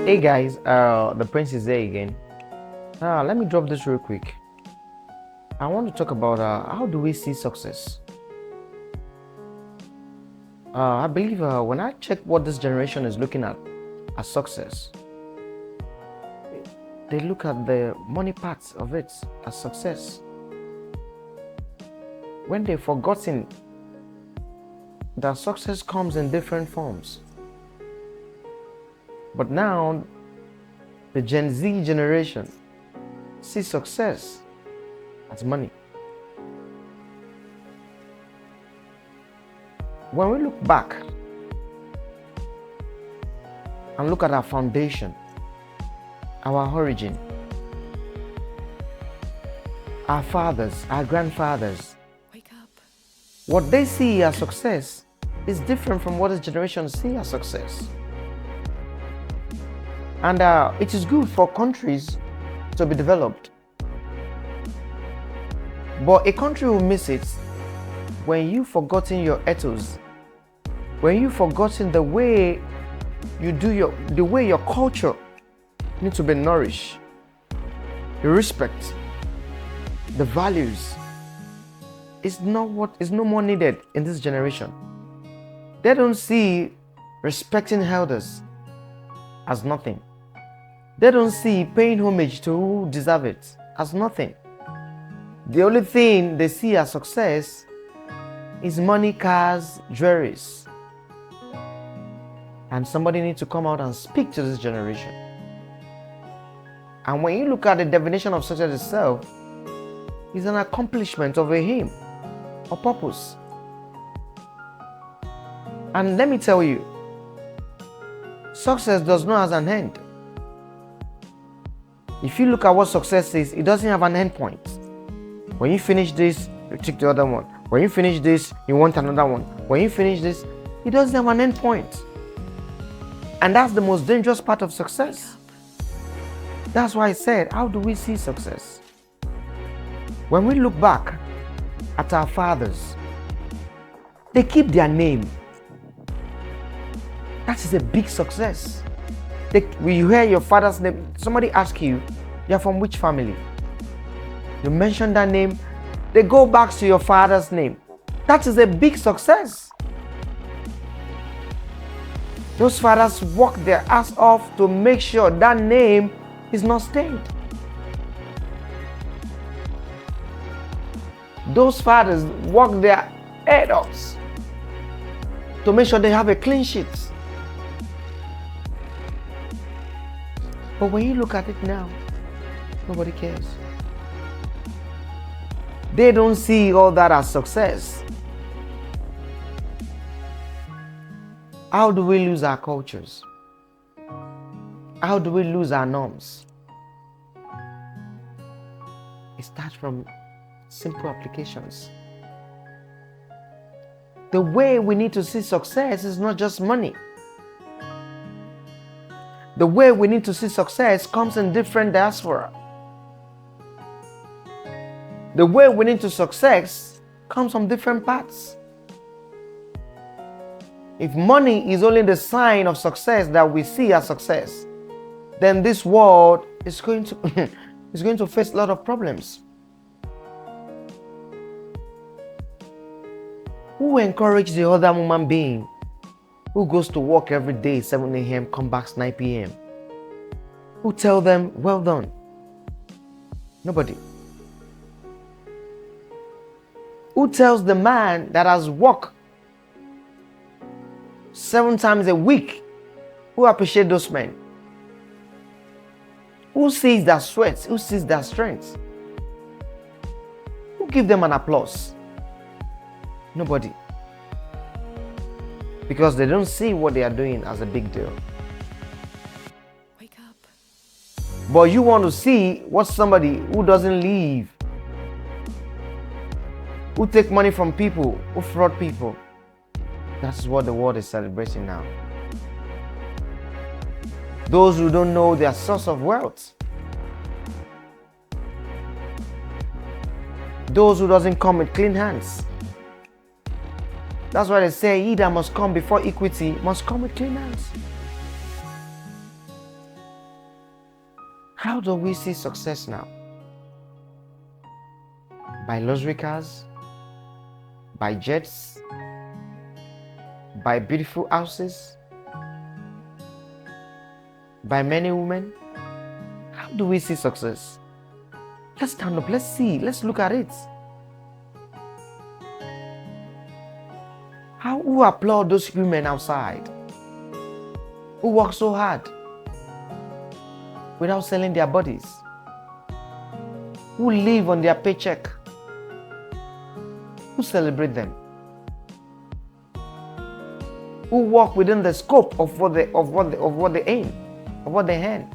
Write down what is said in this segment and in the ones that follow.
Hey guys, the prince is there again. Let me drop this real quick. I want to talk about how do we see success. I believe when I check what this generation is looking at as success, they look at the money parts of it as success. When they've forgotten that success comes in different forms. But now, the Gen Z generation sees success as money. When we look back and look at our foundation, our origin, our fathers, our grandfathers, Wake up. what they see as success is different from what this generation see as success. And it is good for countries to be developed. But a country will miss it when you've forgotten your ethos, when you've forgotten the way you do the way your culture needs to be nourished, the respect, the values. Is no more needed in this generation. They don't see respecting elders as nothing. They don't see paying homage to who deserve it as nothing. The only thing they see as success is money, cars, jewelries. And somebody needs to come out and speak to this generation. And when you look at the definition of success itself, it's an accomplishment of a aim or purpose. And let me tell you, success does not have an end. If you look at what success is, it doesn't have an end point. When you finish this, you take the other one. When you finish this, you want another one. When you finish this, it doesn't have an end point. And that's the most dangerous part of success. That's why I said, how do we see success? When we look back at our fathers, they keep their name. That is a big success. When you hear your father's name, somebody asks you, you're from which family? You mention that name, they go back to your father's name. That is a big success. Those fathers work their ass off to make sure that name is not stained. Those fathers work their head off to make sure they have a clean sheet. But when you look at it now, nobody cares. They don't see all that as success. How do we lose our cultures? How do we lose our norms? It starts from simple applications. The way we need to see success is not just money. The way we need to see success comes in different diaspora. The way we need to success comes from different parts. If money is only the sign of success that we see as success, then this world is going to is going to face a lot of problems. Who encourages the other human being who goes to work every day 7 a.m., come back 9 p.m.? Who tell them, well done? Nobody. Who tells the man that has worked 7 times a week, who appreciate those men? Who sees their sweat? Who sees their strength? Who give them an applause? Nobody. Because they don't see what they are doing as a big deal. Wake up. But you want to see what somebody who doesn't leave, who take money from people, who fraud people. That's what the world is celebrating now. Those who don't know their source of wealth. Those who doesn't come with clean hands. That's why they say he that must come before equity must come with clean hands. How do we see success now? By luxury cars, by jets, by beautiful houses, by many women. How do we see success? Let's stand up, let's see, let's look at it. Who applaud those women outside who work so hard without selling their bodies, who live on their paycheck? Who celebrate them? Who work within the scope of what they aim, of what they earn?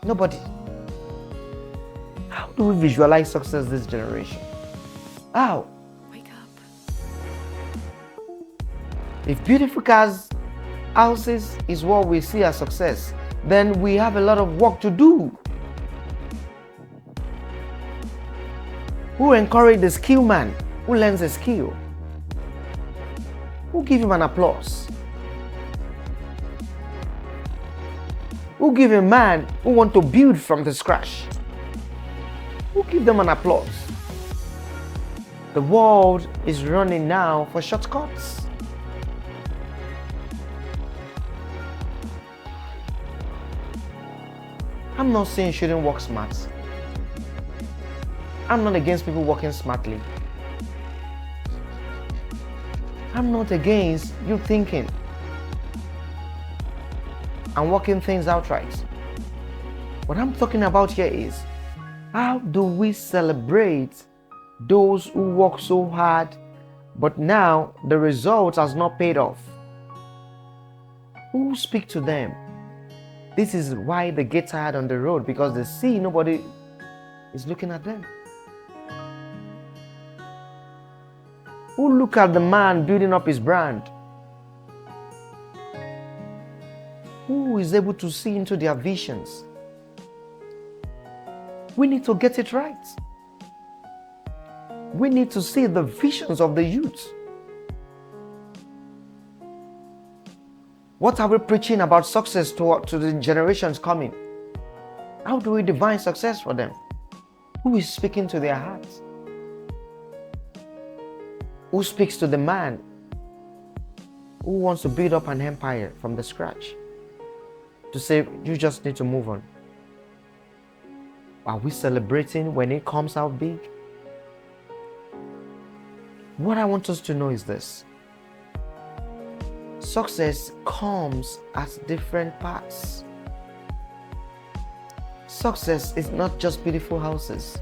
Nobody. How do we visualize success this generation? How? Wake up. If beautiful cars, houses is what we see as success, then we have a lot of work to do. Who encourage the skill man who learns a skill? Who give him an applause? Who give a man who want to build from the scratch? Who give them an applause? The world is running now for shortcuts. I'm not saying you shouldn't work smart. I'm not against people working smartly. I'm not against you thinking and working things out right. What I'm talking about here is, how do we celebrate those who work so hard, but now the result has not paid off? Who speak to them? This is why they get tired on the road, because they see nobody is looking at them. Who look at the man building up his brand? Who is able to see into their visions? We need to get it right. We need to see the visions of the youth. What are we preaching about success to the generations coming? How do we define success for them? Who is speaking to their hearts? Who speaks to the man who wants to build up an empire from the scratch? To say, you just need to move on. Are we celebrating when it comes out big? What I want us to know is this. Success comes at different parts. Success is not just beautiful houses.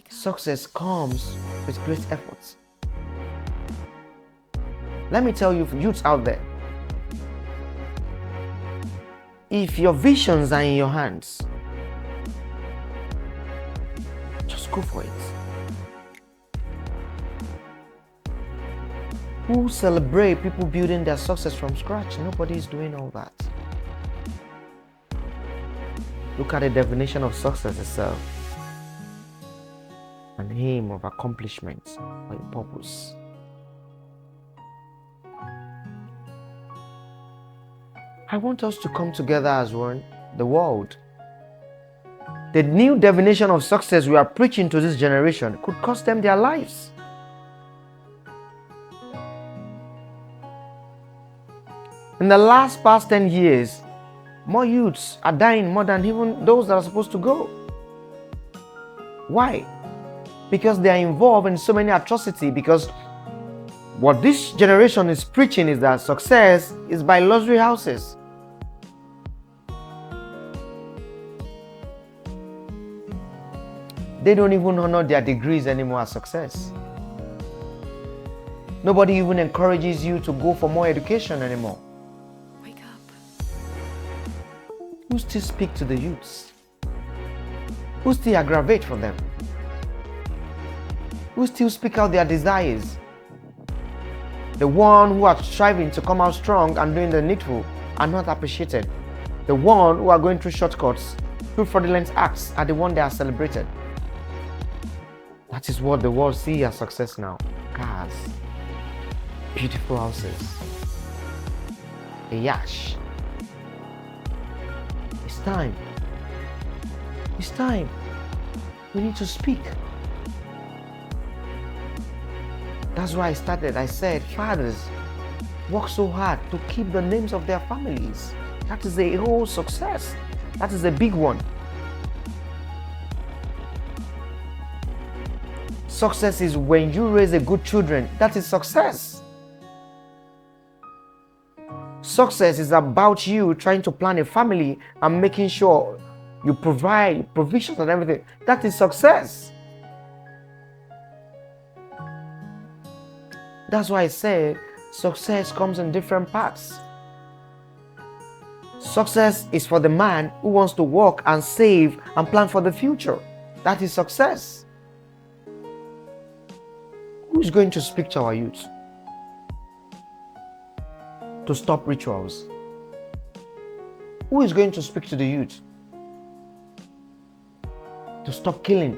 Success comes with great efforts. Let me tell you, youths out there, if your visions are in your hands, just go for it. Who celebrate people building their success from scratch? Nobody is doing all that. Look at the definition of success itself. An aim of accomplishment or a purpose. I want us to come together as one, the world. The new definition of success we are preaching to this generation could cost them their lives. In the past 10 years, more youths are dying more than even those that are supposed to go. Why? Because they are involved in so many atrocities. Because what this generation is preaching is that success is by luxury houses. They don't even honor their degrees anymore as success. Nobody even encourages you to go for more education anymore. Wake up. Who still speak to the youths? Who still aggravate for them? Who still speak out their desires? The one who are striving to come out strong and doing the needful are not appreciated. The one who are going through shortcuts, through fraudulent acts, are the one that are celebrated. That is what the world sees as success now. Cars, beautiful houses, a yacht, time. It's time. We need to speak. That's why I said, fathers, work so hard to keep the names of their families. That is a whole success. That is a big one. Success is when you raise a good children. That is success. Success is about you trying to plan a family and making sure you provide provisions and everything. That is success. That's why I said success comes in different parts. Success is for the man who wants to work and save and plan for the future. That is success. Who is going to speak to our youth to stop rituals? Who is going to speak to the youth to stop killing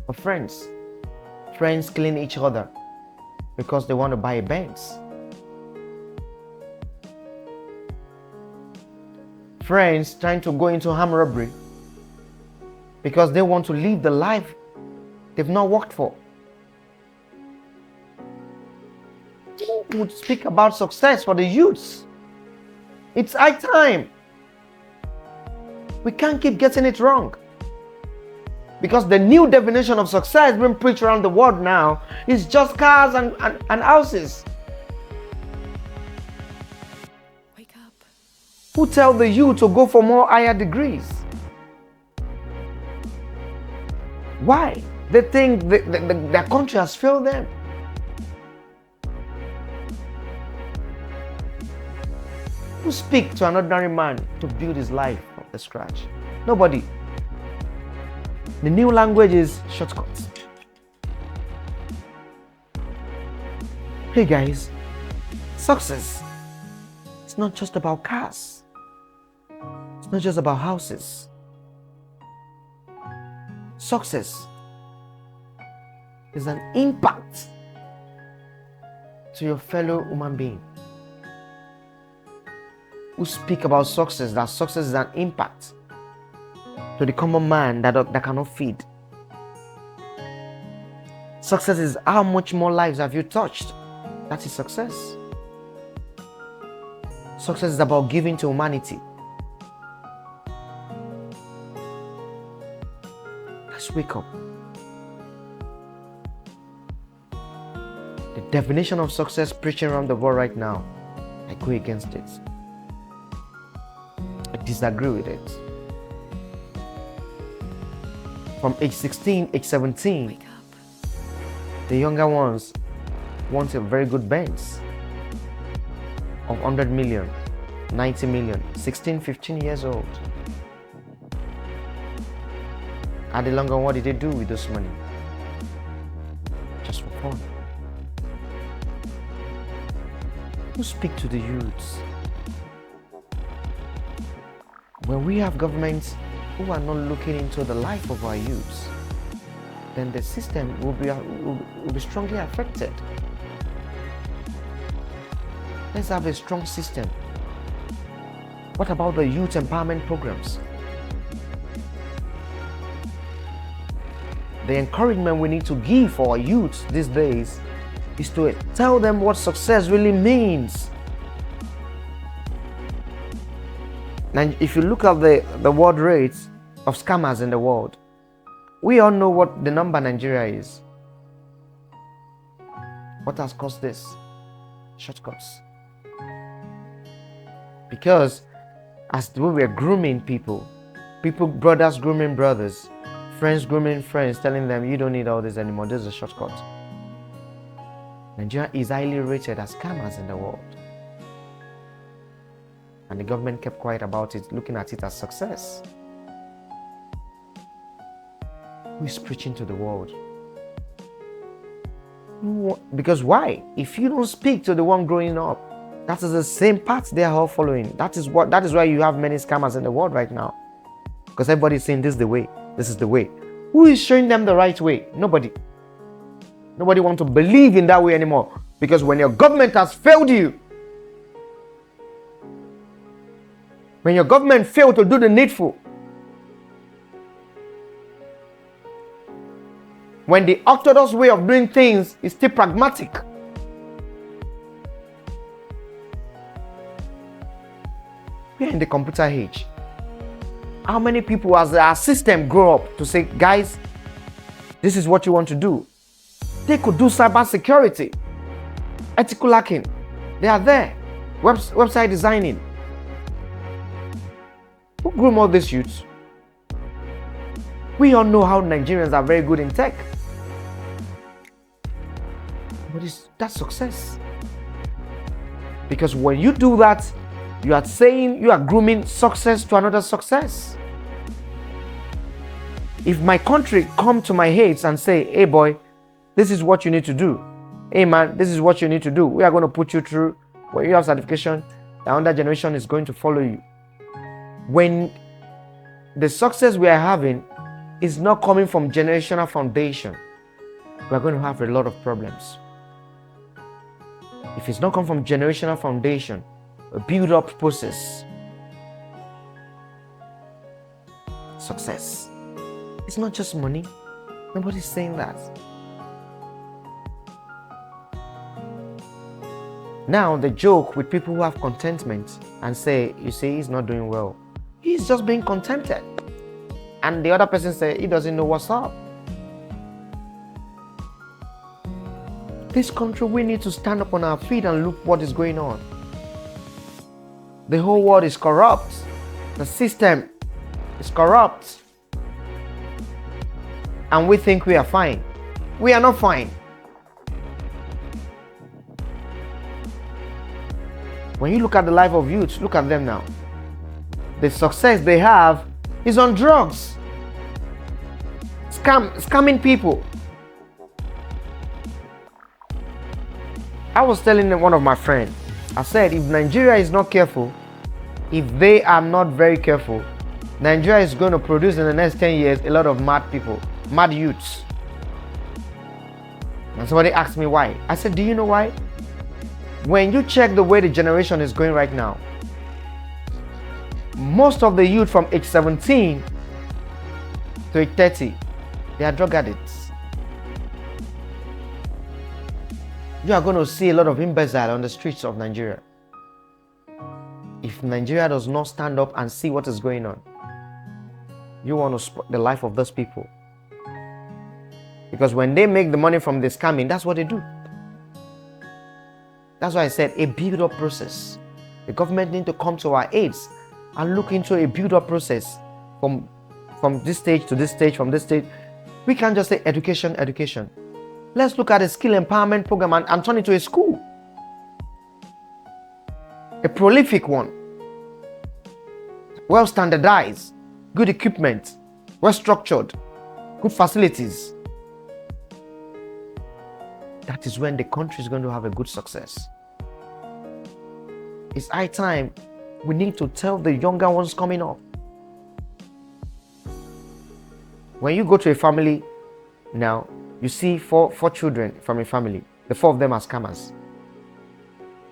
for friends? Friends killing each other because they want to buy a Benz. Friends trying to go into armed robbery because they want to live the life they've not worked for. Who would speak about success for the youths? It's high time. We can't keep getting it wrong. Because the new definition of success being preached around the world now is just cars and houses. Wake up. Who tell the youth to go for more higher degrees? Why? They think their country has failed them. Who speak to an ordinary man to build his life from the scratch? Nobody. The new language is shortcuts. Hey guys, success, it's not just about cars. It's not just about houses. Success is an impact to your fellow human being. Who speak about success, that success is an impact to the common man that cannot feed. Success is how much more lives have you touched. That is success. Success is about giving to humanity. Let's wake up. The definition of success preaching around the world right now, I go against it. I disagree with it. From age 16, age 17, Wake up. the younger ones want a very good Benz of 100 million, 90 million, 16, 15 years old. At the longer, what did they do with this money? Just for fun. Who speak to the youths? When we have governments who are not looking into the life of our youths, then the system will be strongly affected. Let's have a strong system. What about the youth empowerment programs? The encouragement we need to give for our youth these days is to tell them what success really means. And if you look at the world rates of scammers in the world, we all know what the number Nigeria is. What has caused this? Shortcuts. Because as we were grooming people, brothers grooming brothers, friends grooming friends, telling them you don't need all this anymore, this is a shortcut. Nigeria is highly rated as scammers in the world. And the government kept quiet about it, looking at it as success. Who is preaching to the world? Because why? If you don't speak to the one growing up, that is the same path they are all following. That is why you have many scammers in the world right now. Because everybody is saying this is the way. This is the way. Who is showing them the right way? Nobody. Nobody wants to believe in that way anymore. Because when your government has failed you, When your government fail to do the needful, when the orthodox way of doing things is still pragmatic, we are in the computer age. How many people as our system grow up to say, guys, this is what you want to do? They could do cyber security, ethical hacking. They are there. Website designing. Who groom all these youths? We all know how Nigerians are very good in tech. But that's success. Because when you do that, you are saying you are grooming success to another success. If my country come to my aids and say, hey boy, this is what you need to do. Hey man, this is what you need to do. We are going to put you through. When you have certification, the other generation is going to follow you. When the success we are having is not coming from generational foundation, we are going to have a lot of problems. If it's not come from generational foundation, a build-up process, success. It's not just money. Nobody's saying that. Now, the joke with people who have contentment and say, you see, he's not doing well. He's just being contented. And the other person say, he doesn't know what's up. This country, we need to stand up on our feet and look what is going on. The whole world is corrupt. The system is corrupt. And we think we are fine. We are not fine. When you look at the life of youth, look at them now. The success they have is on drugs. Scamming people. I was telling one of my friends, I said, if Nigeria is not careful, if they are not very careful, Nigeria is going to produce in the next 10 years a lot of mad people, mad youths. And somebody asked me why. I said, do you know why? When you check the way the generation is going right now, most of the youth from age 17 to age 30, they are drug addicts. You are going to see a lot of imbecile on the streets of Nigeria. If Nigeria does not stand up and see what is going on, you want to spoil the life of those people. Because when they make the money from the scamming, that's what they do. That's why I said a build-up process. The government need to come to our aids and look into a build-up process from this stage to this stage, from this stage. We can't just say education, education. Let's look at a skill empowerment program and turn it to a school. A prolific one. Well standardized, good equipment, well structured, good facilities. That is when the country is going to have a good success. It's high time we need to tell the younger ones coming up. When you go to a family now, you see four children from a family. The 4 of them are scammers.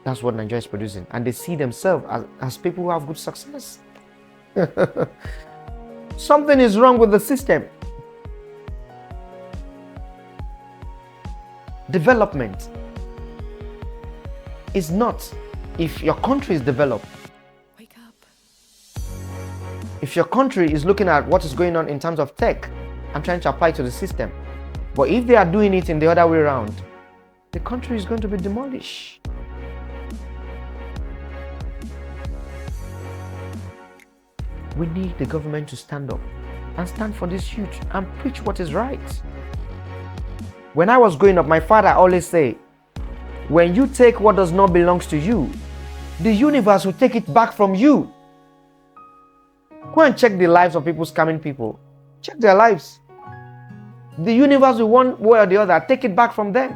That's what Nigeria is producing. And they see themselves as people who have good success. Something is wrong with the system. Development is not if your country is developed. Wake up. If your country is looking at what is going on in terms of tech and trying to apply to the system, but if they are doing it in the other way around, the country is going to be demolished. We need the government to stand up and stand for this youth and preach what is right. When I was growing up, my father always said, when you take what does not belong to you, the universe will take it back from you. Go and check the lives of people scamming people. Check their lives. The universe will one way or the other take it back from them.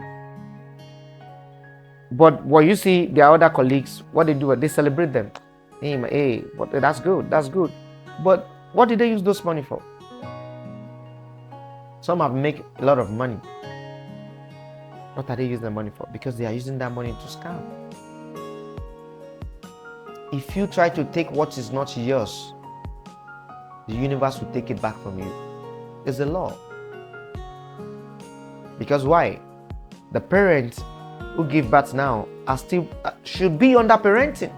But what you see, their other colleagues, what they do, they celebrate them. Hey, but that's good, that's good. But what did they use those money for? Some have made a lot of money. What are they using the money for? Because they are using that money to scam. If you try to take what is not yours, the universe will take it back from you. It's a law. Because why? The parents who give birth now are still should be under parenting.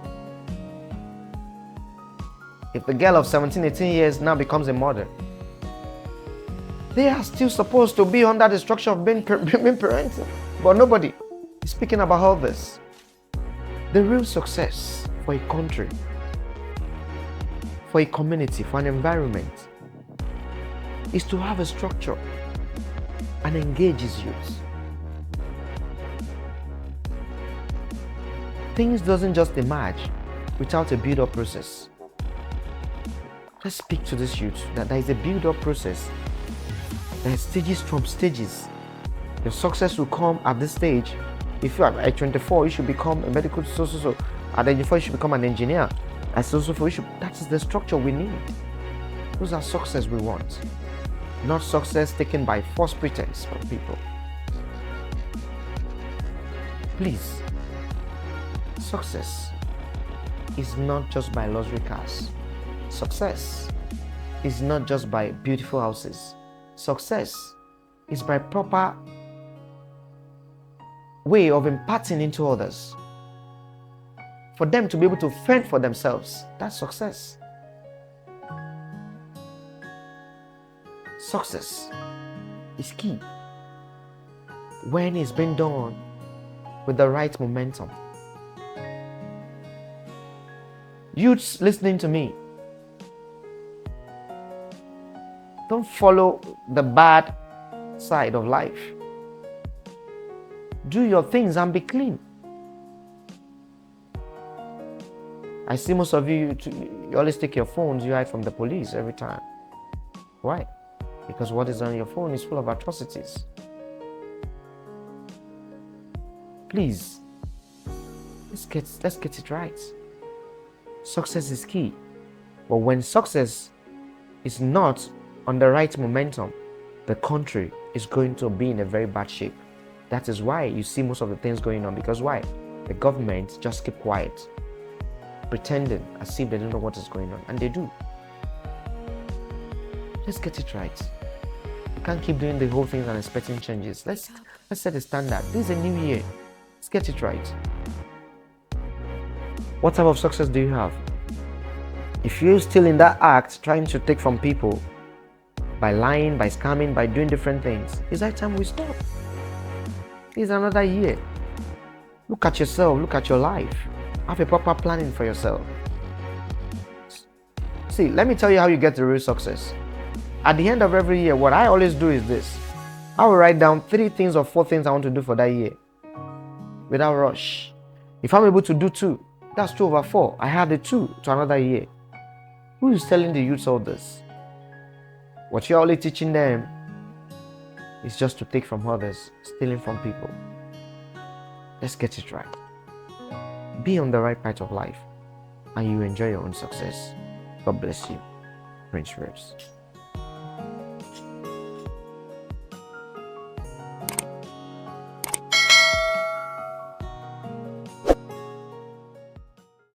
If the girl of 17, 18 years now becomes a mother, they are still supposed to be under the structure of being parenting. But nobody is speaking about all this. The real success for a country, for a community, for an environment, is to have a structure and engage its youth. Things doesn't just emerge without a build-up process. Let's speak to this youth that there is a build-up process. There are stages from stages. Your success will come at this stage. If you are at 24, you should become a medical so. At 24, you should become an engineer. At so. That is the structure we need. Those are success we want. Not success taken by false pretense from people. Please. Success is not just by luxury cars. Success is not just by beautiful houses. Success is by proper way of imparting into others. For them to be able to fend for themselves. That's success. Success is key when it's been done with the right momentum. Youths listening to me, don't follow the bad side of life. Do your things and be clean. I see most of you always take your phones, you hide from the police every time. Why? Because what is on your phone is full of atrocities. Please, let's get it right. Success is key. But when success is not on the right momentum, the country is going to be in a very bad shape. That is why you see most of the things going on. Because why? The government just keep quiet, pretending as if they don't know what is going on. And they do. Let's get it right. You can't keep doing the whole thing and expecting changes. Let's set a standard. This is a new year. Let's get it right. What type of success do you have? If you're still in that act, trying to take from people by lying, by scamming, by doing different things, it's that time we stop. It's another year. Look at yourself. Look at your life. Have a proper planning for yourself. See, let me tell you how you get to real success. At the end of every year, what I always do is this. I will write down 3 things or 4 things I want to do for that year without rush. If I'm able to do 2, that's 2 over 4. I had the 2 to another year. Who is telling the youths all this? What you're only teaching them is just to take from others, stealing from people. Let's get it right. Be on the right path of life and you enjoy your own success. God bless you. Prince Rose.